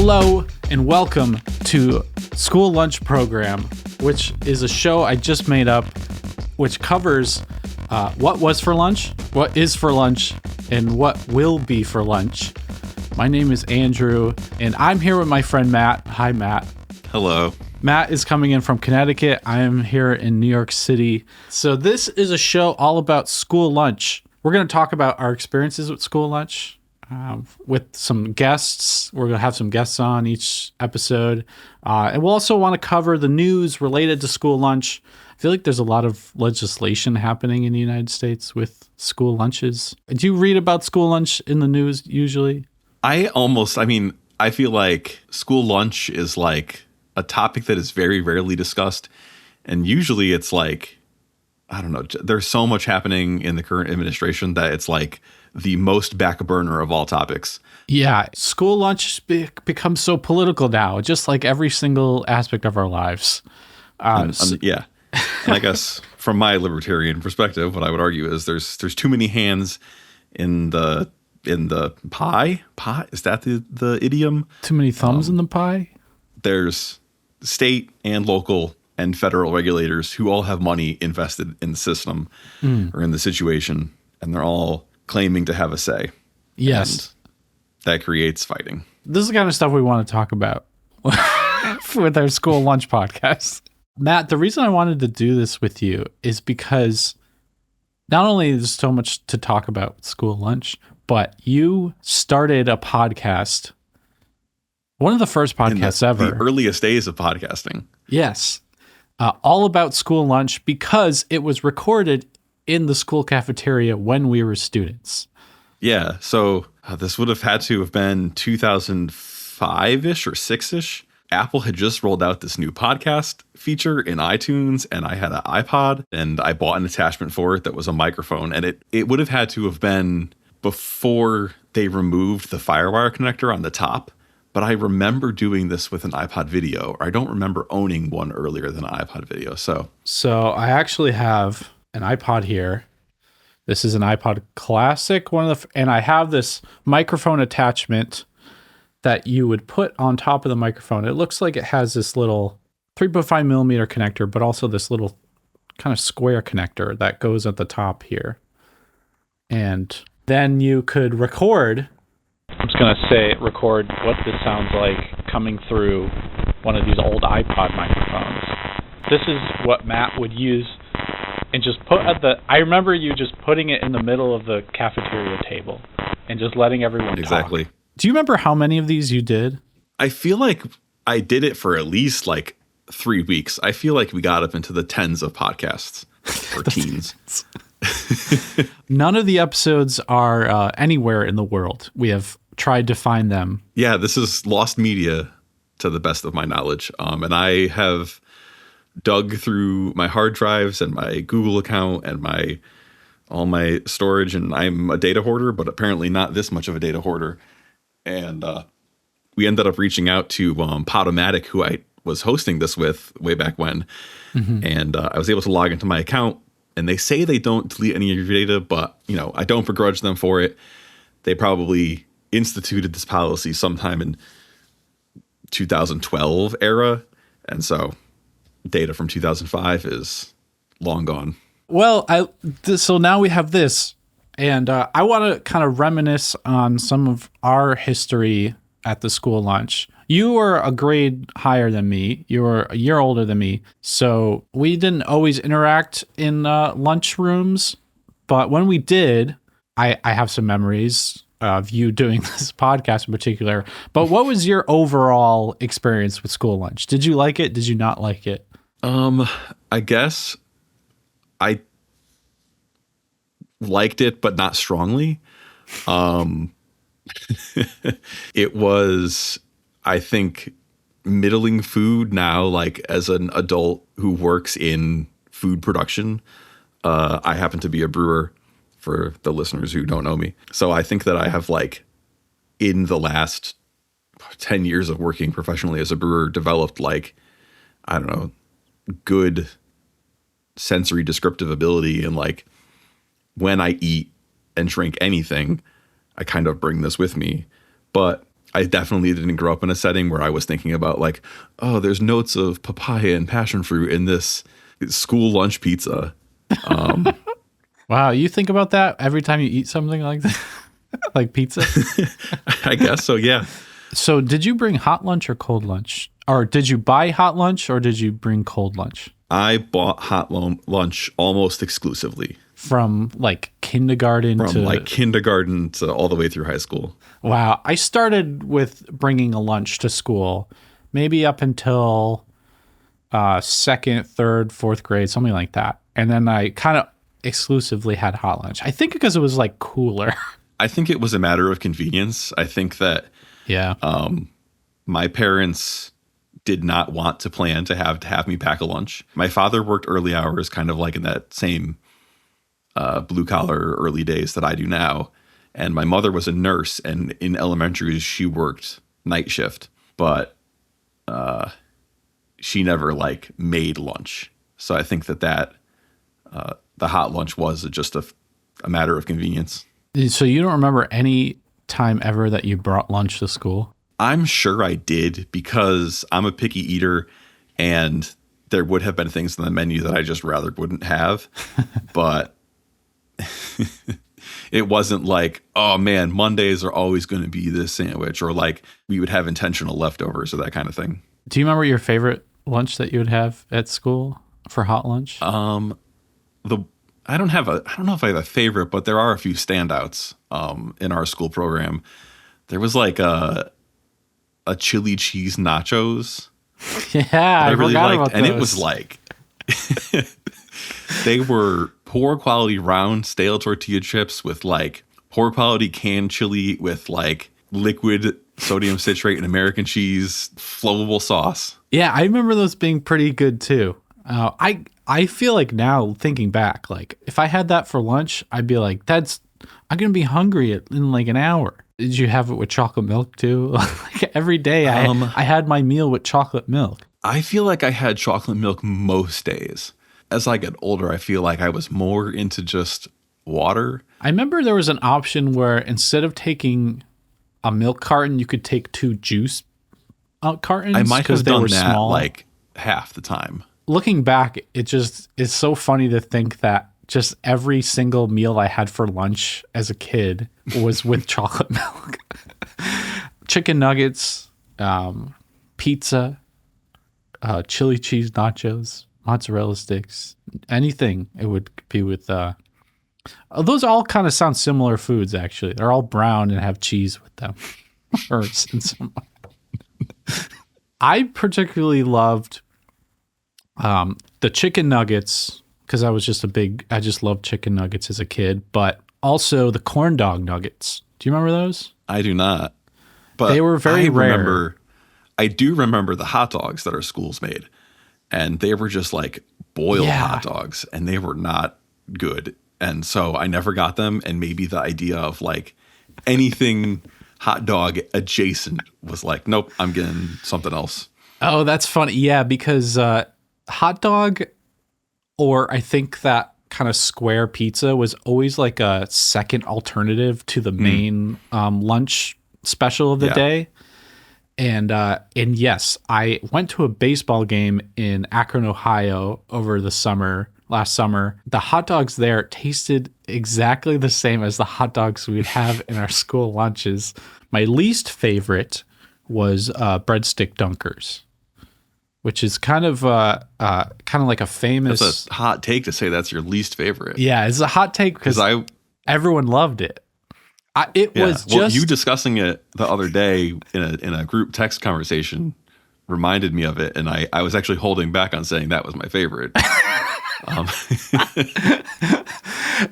Hello and welcome to School Lunch Program, which is a show I just made up, which covers what was for lunch, what is for lunch, and what will be for lunch. My name is Andrew, and I'm here with my friend Matt. Hi, Matt. Hello. Matt is coming in from Connecticut. I am here in New York City. So this is a show all about school lunch. We're going to talk about our experiences with school lunch with some guests. We're going to have some guests on each episode. And we'll also want to cover the news related to school lunch. I feel like there's a lot of legislation happening in the United States with school lunches. Do you read about school lunch in the news usually? I feel like school lunch is like a topic that is very rarely discussed. And usually it's like, I don't know, there's so much happening in the current administration that it's like the most back burner of all topics. Yeah, school lunch becomes so political now, just like every single aspect of our lives. Yeah. And I guess from my libertarian perspective, what I would argue is there's too many hands in the pie. Pie, is that the idiom? Too many thumbs in the pie? There's state and local and federal regulators who all have money invested in the system or in the situation, and they're all claiming to have a say. Yes. And that creates fighting. This is the kind of stuff we want to talk about with our school lunch podcast. Matt, the reason I wanted to do this with you is because not only is there so much to talk about with school lunch, but you started a podcast. One of the first podcasts ever. The earliest days of podcasting. Yes. All about school lunch because it was recorded in the school cafeteria when we were students. Yeah. So this would have had to have been 2005-ish or 6-ish. Apple had just rolled out this new podcast feature in iTunes, and I had an iPod, and I bought an attachment for it that was a microphone. And it would have had to have been before they removed the FireWire connector on the top. But I remember doing this with an iPod video, or I don't remember owning one earlier than an iPod video. So I actually have an iPod here. This is an iPod Classic, and I have this microphone attachment that you would put on top of the microphone. It looks like it has this little 3.5 millimeter connector, but also this little kind of square connector that goes at the top here. And then you could record. I'm just going to record what this sounds like coming through one of these old iPod microphones. This is what Matt would use and just put I remember you just putting it in the middle of the cafeteria table and just letting everyone Exactly. talk. Do you remember how many of these you did? I feel like I did it for at least like 3 weeks. I feel like we got up into the tens of podcasts or teens. None of the episodes are anywhere in the world. We have tried to find them. Yeah, this is lost media to the best of my knowledge. And I have dug through my hard drives and my Google account and all my storage, and I'm a data hoarder, but apparently not this much of a data hoarder. And we ended up reaching out to Podomatic, who I was hosting this with way back when. Mm-hmm. And I was able to log into my account, and they say they don't delete any of your data, but I don't begrudge them for it. They probably instituted this policy sometime in 2012 era. And so data from 2005 is long gone. Well, so now we have this, and I want to kind of reminisce on some of our history at the school lunch. You were a grade higher than me. You were a year older than me. So we didn't always interact in lunch rooms. But when we did, I have some memories of you doing this podcast in particular. But what was your overall experience with school lunch? Did you like it? Did you not like it? I guess I liked it, but not strongly. It was, I think, middling food now, like as an adult who works in food production. I happen to be a brewer, for the listeners who don't know me. So I think that I have, like, in the last 10 years of working professionally as a brewer, developed, like, I don't know, good sensory descriptive ability. And like when I eat and drink anything, I kind of bring this with me. But I definitely didn't grow up in a setting where I was thinking about like, oh, there's notes of papaya and passion fruit in this school lunch pizza. Wow, you think about that every time you eat something like that? Like pizza? I guess so, yeah. So did you bring hot lunch or cold lunch? Or did you buy hot lunch or did you bring cold lunch? I bought hot lunch almost exclusively. From like kindergarten to all the way through high school. Wow. I started with bringing a lunch to school maybe up until second, third, fourth grade, something like that. And then I kind of exclusively had hot lunch. I think because it was like cooler. I think it was a matter of convenience. I think that my parents did not want to plan to have me pack a lunch. My father worked early hours, kind of like in that same blue collar early days that I do now. And my mother was a nurse, and in elementary she worked night shift, but she never like made lunch. So I think that the hot lunch was just a matter of convenience. So you don't remember any time ever that you brought lunch to school? I'm sure I did, because I'm a picky eater and there would have been things on the menu that I just rather wouldn't have. But it wasn't like, oh man, Mondays are always going to be this sandwich, or like we would have intentional leftovers or that kind of thing. Do you remember your favorite lunch that you would have at school for hot lunch? I don't know if I have a favorite, but there are a few standouts in our school program. There was like a chili cheese nachos. Yeah, I really liked, about and those. It was like they were poor quality round stale tortilla chips with like poor quality canned chili with like liquid sodium citrate and American cheese, flowable sauce. Yeah, I remember those being pretty good too. I feel like now thinking back, like if I had that for lunch, I'd be like, I'm gonna be hungry in like an hour. Did you have it with chocolate milk too? Like every day I had my meal with chocolate milk. I feel like I had chocolate milk most days. As I get older, I feel like I was more into just water. I remember there was an option where instead of taking a milk carton, you could take 2 juice cartons. I might have done that small. like half the time. Looking back, it's so funny to think that just every single meal I had for lunch as a kid was with chocolate milk. Chicken nuggets, pizza, chili cheese nachos, mozzarella sticks, anything. It would be with those all kind of sound similar foods, actually. They're all brown and have cheese with them. I particularly loved the chicken nuggets, because I just loved chicken nuggets as a kid, but also the corn dog nuggets. Do you remember those? I do not. But they were very rare. I do remember the hot dogs that our schools made, and they were just like boiled hot dogs, and they were not good. And so I never got them. And maybe the idea of like anything hot dog adjacent was like, nope, I'm getting something else. Oh, that's funny. Yeah, because hot dog, or I think that kind of square pizza was always like a second alternative to the main lunch special of the day. And yes, I went to a baseball game in Akron, Ohio over the last summer. The hot dogs there tasted exactly the same as the hot dogs we'd have in our school lunches. My least favorite was breadstick dunkers, which is kind of like a famous. That's a hot take to say that's your least favorite. Yeah, it's a hot take because everyone loved it. You discussing it the other day in a group text conversation reminded me of it, and I was actually holding back on saying that was my favorite.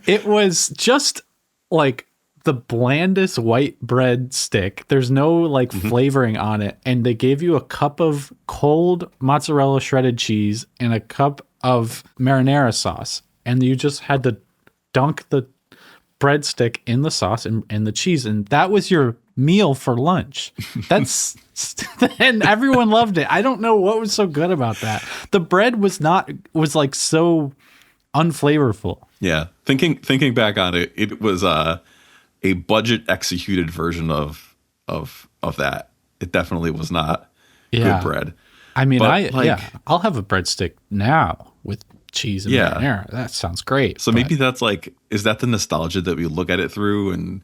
It was just like the blandest white bread stick. There's no like flavoring on it, and they gave you a cup of cold mozzarella shredded cheese and a cup of marinara sauce, and you just had to dunk the breadstick in the sauce and the cheese, and that was your meal for lunch. That's and everyone loved it. I don't know what was so good about that. The bread was like so unflavorful. Yeah, thinking back on it, it was a budget executed version of of that. It definitely was not Yeah. good bread. I mean, But, I'll have a breadstick now with cheese and marinara. That sounds great. So maybe that's like, is that the nostalgia that we look at it through, and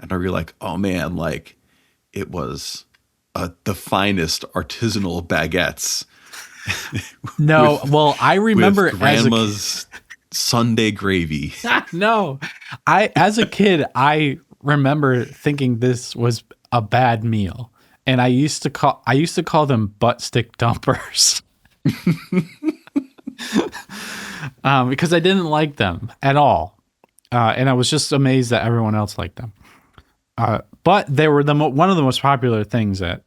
are we like, oh man, like it was the finest artisanal baguettes. No, well, I remember with grandma's Sunday gravy. No, as a kid, I remember thinking this was a bad meal, and I used to call them butt stick dumpers. Because I didn't like them at all, and I was just amazed that everyone else liked them. But they were one of the most popular things at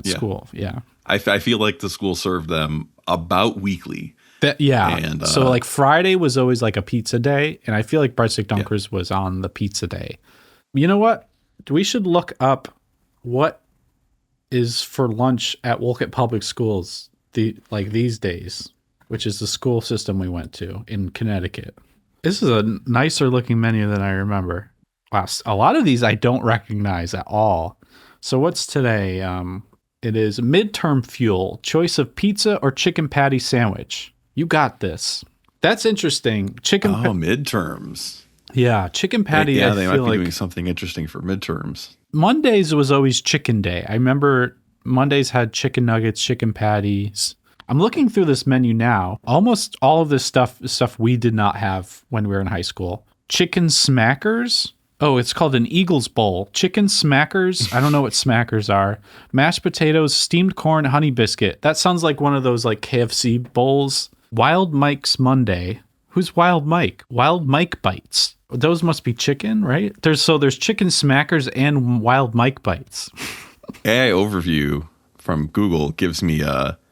school. Yeah, I feel like the school served them about weekly. And so like Friday was always like a pizza day, and I feel like breadstick dunkers was on the pizza day. You know what? We should look up what is for lunch at Wolcott Public Schools these days, which is the school system we went to in Connecticut. This is a nicer looking menu than I remember. Wow, a lot of these I don't recognize at all. So what's today? It is midterm fuel, choice of pizza or chicken patty sandwich. You got this. That's interesting. Midterms. Yeah, chicken patty. They might be doing something interesting for midterms. Mondays was always chicken day. I remember Mondays had chicken nuggets, chicken patties. I'm looking through this menu now. Almost all of this stuff is stuff we did not have when we were in high school. Chicken smackers. Oh, it's called an Eagles Bowl. Chicken smackers. I don't know what smackers are. Mashed potatoes, steamed corn, honey biscuit. That sounds like one of those like KFC bowls. Wild Mike's Monday. Who's Wild Mike? Wild Mike bites. Those must be chicken, right? There's chicken smackers and Wild Mike bites. AI overview from Google gives me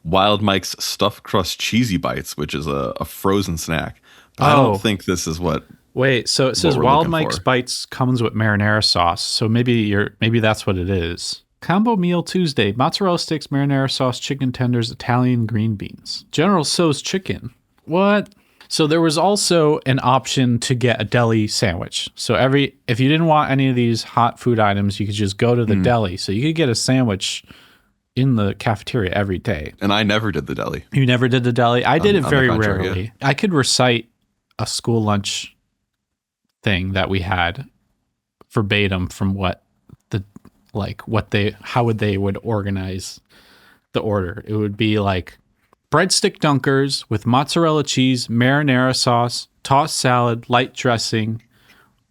Wild Mike's stuffed crust cheesy bites, which is a frozen snack. But I don't think this is what. Wait, so it says Wild Mike's bites comes with marinara sauce. So maybe that's what it is. Combo meal Tuesday: mozzarella sticks, marinara sauce, chicken tenders, Italian green beans. General Tso's chicken. What? So there was also an option to get a deli sandwich. So if you didn't want any of these hot food items, you could just go to the deli. So you could get a sandwich in the cafeteria every day. And I never did the deli. You never did the deli? I did it very rarely. I could recite a school lunch thing that we had verbatim from how they would organize the order. It would be like breadstick dunkers with mozzarella cheese, marinara sauce, tossed salad, light dressing,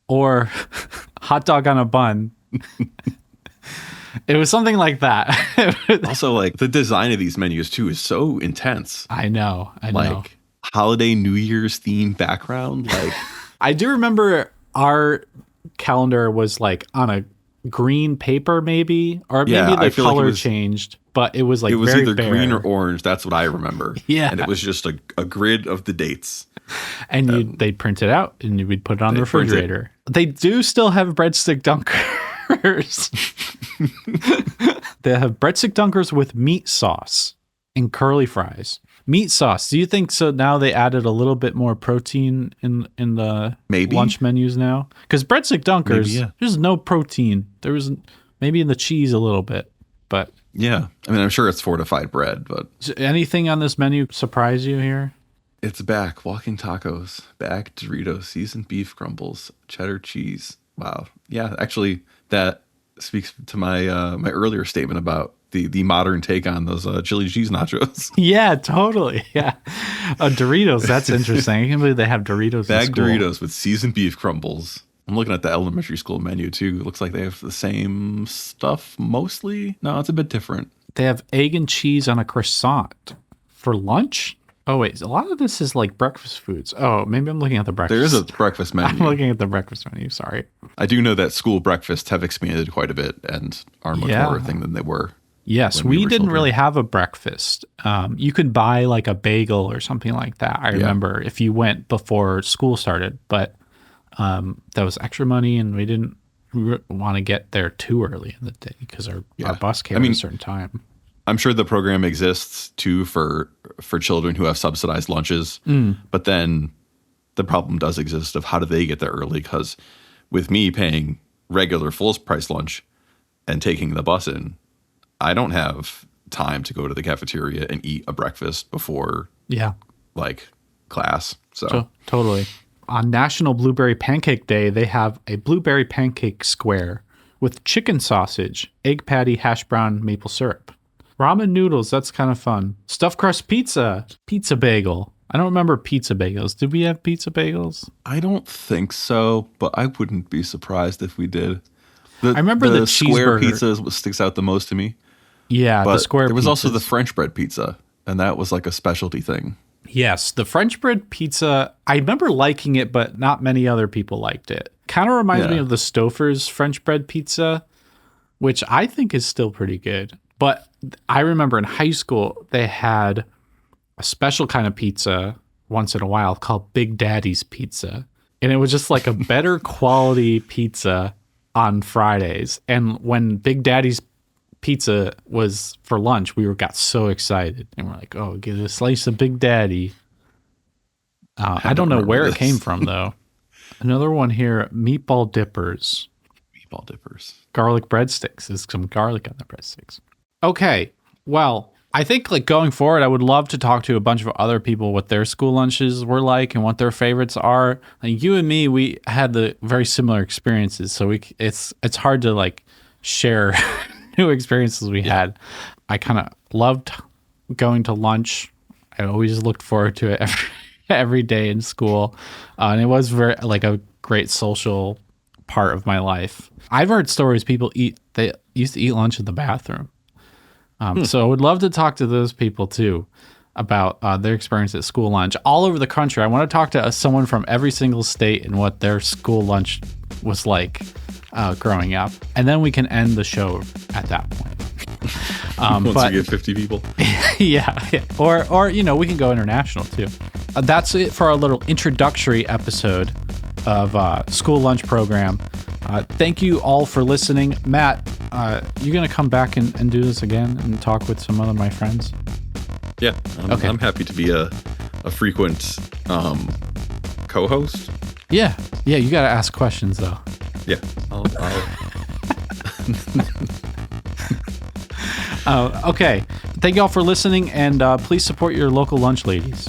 or hot dog on a bun. It was something like that. Also, like the design of these menus too is so intense. I know. Like holiday New Year's themed background. Like I do remember our calendar was like on a green paper, maybe, or maybe the color changed, but it was like very either bare. Green or orange. That's what I remember. Yeah, and it was just a grid of the dates. And they'd print it out, and we'd put it on the refrigerator. They do still have breadstick dunkers. They have breadstick dunkers with meat sauce and curly fries. Meat sauce. Do you think so? Now they added a little bit more protein in the lunch menus now, because breadstick dunkers, there's no protein. There was maybe in the cheese a little bit, but yeah. I mean, I'm sure it's fortified bread, but anything on this menu surprise you here? It's back. Walking tacos, back Doritos, seasoned beef crumbles, cheddar cheese. Wow. Yeah, actually, that speaks to my my earlier statement about the modern take on those chili cheese nachos. Yeah, totally. Yeah. Doritos, that's interesting. I can't believe they have Doritos. Bagged Doritos with seasoned beef crumbles. I'm looking at the elementary school menu too. It looks like they have the same stuff mostly. No, it's a bit different. They have egg and cheese on a croissant for lunch. Oh, wait. A lot of this is like breakfast foods. Oh, maybe I'm looking at the breakfast. There is a breakfast menu. I'm looking at the breakfast menu. Sorry. I do know that school breakfasts have expanded quite a bit and are much more a thing than they were. Yes, we didn't really have a breakfast. You could buy like a bagel or something like that. I remember if you went before school started, but that was extra money, and we didn't want to get there too early in the day because our bus came at a certain time. I'm sure the program exists too for children who have subsidized lunches, but then the problem does exist of how do they get there early? Because with me paying regular full price lunch and taking the bus in, I don't have time to go to the cafeteria and eat a breakfast before like class. So totally. On National Blueberry Pancake Day, they have a blueberry pancake square with chicken sausage, egg patty, hash brown, maple syrup. Ramen noodles, that's kind of fun. Stuffed crust pizza, pizza bagel. I don't remember pizza bagels. Did we have pizza bagels? I don't think so, but I wouldn't be surprised if we did. I remember the square cheeseburger. pizza is what sticks out the most to me. Yeah, But the square there was also pizzas. the French bread pizza, and that was like a specialty thing. Yes, the French bread pizza, I remember liking it, but not many other people liked it. Kind of reminds me of the Stouffer's French bread pizza, which I think is still pretty good. But I remember in high school, they had a special kind of pizza once in a while called Big Daddy's Pizza. And it was just like a better quality pizza on Fridays. And when Big Daddy's Pizza was for lunch, we got so excited. And we're like, oh, get a slice of Big Daddy. I don't know where it came from, though. Another one here, meatball dippers. Meatball dippers. Garlic breadsticks. There's some garlic on the breadsticks. Okay, well, I think like going forward, I would love to talk to a bunch of other people what their school lunches were like and what their favorites are. Like you and me, we had the very similar experiences, so it's hard to like share new experiences we had. I kind of loved going to lunch. I always looked forward to it every day in school, and it was very like a great social part of my life. I've heard stories they used to eat lunch in the bathroom. So I would love to talk to those people too about their experience at school lunch all over the country. I want to talk to someone from every single state and what their school lunch was growing up. And then we can end the show at that point. Once we get 50 people. Yeah. Or we can go international too. That's it for our little introductory episode of school lunch program. Thank you all for listening. Matt, you going to come back and do this again and talk with some of my friends? Yeah. I'm happy to be a frequent co-host. Yeah. Yeah, you got to ask questions, though. Yeah. Okay. Thank you all for listening, and please support your local lunch ladies.